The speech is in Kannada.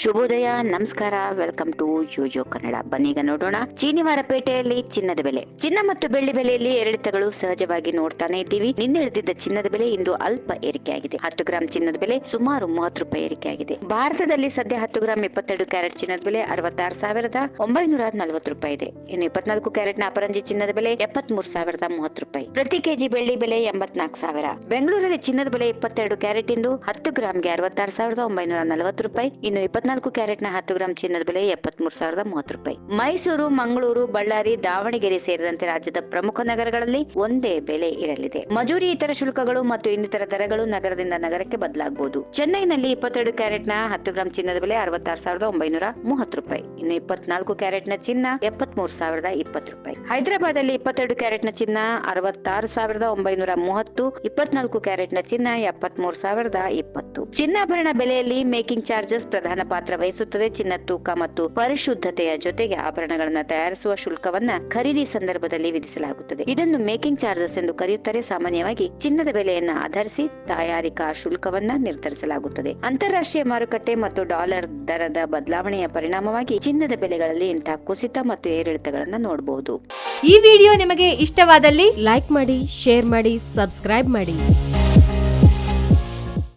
ಶುಭೋದಯ, ನಮಸ್ಕಾರ, ವೆಲ್ಕಮ್ ಟು ಯೋಜೋ ಕನ್ನಡ. ಬನ್ನೀಗ ನೋಡೋಣ ಚೀನಿವಾರಪೇಟೆಯಲ್ಲಿ ಚಿನ್ನದ ಬೆಲೆ. ಚಿನ್ನ ಮತ್ತು ಬೆಳ್ಳಿ ಬೆಲೆಯಲ್ಲಿ ಏರಿಳಿತಗಳು ಸಹಜವಾಗಿ ನೋಡ್ತಾನೆ ಇದ್ದೀವಿ. ನಿನ್ನೆ ಇಳಿದಿದ್ದ ಚಿನ್ನದ ಬೆಲೆ ಇಂದು ಅಲ್ಪ ಏರಿಕೆಯಾಗಿದೆ. 10 ಗ್ರಾಂ ಚಿನ್ನದ ಬೆಲೆ ಸುಮಾರು 30 ರೂಪಾಯಿ ಏರಿಕೆಯಾಗಿದೆ. ಭಾರತದಲ್ಲಿ ಸದ್ಯ 10 ಗ್ರಾಂ 22 ಕ್ಯಾರೆಟ್ ಚಿನ್ನದ ಬೆಲೆ 66,940 ರೂಪಾಯಿ ಇದೆ. ಇನ್ನು 24 ಕ್ಯಾರೆಟ್ನ ಅಪರಂಜಿ ಚಿನ್ನದ ಬೆಲೆ 73,030 ರೂಪಾಯಿ. ಪ್ರತಿ ಕೆಜಿ ಬೆಳ್ಳಿ ಬೆಲೆ 84,000. ಬೆಂಗಳೂರಲ್ಲಿ ಚಿನ್ನದ ಬೆಲೆ 22 ಕ್ಯಾರೆಟ್ ಇಂದು 10 ಗ್ರಾಂಗೆ 66,940 ರೂಪಾಯಿ. ಇನ್ನು 24 ಕ್ಯಾರೆಟ್ನ 10 ಗ್ರಾಂ ಚಿನ್ನದ ಬೆಲೆ 73,030 ರೂಪಾಯಿ. ಮೈಸೂರು, ಮಂಗಳೂರು, ಬಳ್ಳಾರಿ, ದಾವಣಗೆರೆ ಸೇರಿದಂತೆ ರಾಜ್ಯದ ಪ್ರಮುಖ ನಗರಗಳಲ್ಲಿ ಒಂದೇ ಬೆಲೆ ಇರಲಿದೆ. ಮಜೂರಿ, ಇತರ ಶುಲ್ಕಗಳು ಮತ್ತು ಇನ್ನಿತರ ದರಗಳು ನಗರದಿಂದ ನಗರಕ್ಕೆ ಬದಲಾಗಬಹುದು. ಚೆನ್ನೈನಲ್ಲಿ 22 ಕ್ಯಾರೆಟ್ನ 10 ಗ್ರಾಂ ಚಿನ್ನದ ಬೆಲೆ 66,930 ರೂಪಾಯಿ. ಇನ್ನು 24 ಕ್ಯಾರೆಟ್ನ ಚಿನ್ನ 73,020 ರೂಪಾಯಿ. ಹೈದರಾಬಾದಲ್ಲಿ 22 ಕ್ಯಾರೆಟ್ನ ಚಿನ್ನ 66,930, 24 ಕ್ಯಾರೆಟ್ನ ಚಿನ್ನ 73,020. ಚಿನ್ನಾಭರಣ ಬೆಲೆಯಲ್ಲಿ ಮೇಕಿಂಗ್ ಚಾರ್ಜಸ್ ಪ್ರಧಾನ ಪಾತ್ರ ವಹಿಸುತ್ತದೆ. ಚಿನ್ನ ತೂಕ ಮತ್ತು ಪರಿಶುದ್ಧತೆಯ ಜೊತೆಗೆ ಆಭರಣಗಳನ್ನು ತಯಾರಿಸುವ ಶುಲ್ಕವನ್ನ ಖರೀದಿ ಸಂದರ್ಭದಲ್ಲಿ ವಿಧಿಸಲಾಗುತ್ತದೆ. ಇದನ್ನು ಮೇಕಿಂಗ್ ಚಾರ್ಜಸ್ ಎಂದು ಕರೆಯುತ್ತಾರೆ. ಸಾಮಾನ್ಯವಾಗಿ ಚಿನ್ನದ ಬೆಲೆಯನ್ನ ಆಧರಿಸಿ ತಯಾರಿಕಾ ಶುಲ್ಕವನ್ನ ನಿರ್ಧರಿಸಲಾಗುತ್ತದೆ. ಅಂತಾರಾಷ್ಟ್ರೀಯ ಮಾರುಕಟ್ಟೆ ಮತ್ತು ಡಾಲರ್ ದರದ ಬದಲಾವಣೆಯ ಪರಿಣಾಮವಾಗಿ ಚಿನ್ನದ ಬೆಲೆಗಳಲ್ಲಿ ಇಂತಹ ಕುಸಿತ ಮತ್ತು ಏರಿಳಿತಗಳನ್ನ ನೋಡಬಹುದು. ಈ ವಿಡಿಯೋ ನಿಮಗೆ ಇಷ್ಟವಾದಲ್ಲಿ ಲೈಕ್ ಮಾಡಿ, ಶೇರ್ ಮಾಡಿ, ಸಬ್ಸ್ಕ್ರೈಬ್ ಮಾಡಿ.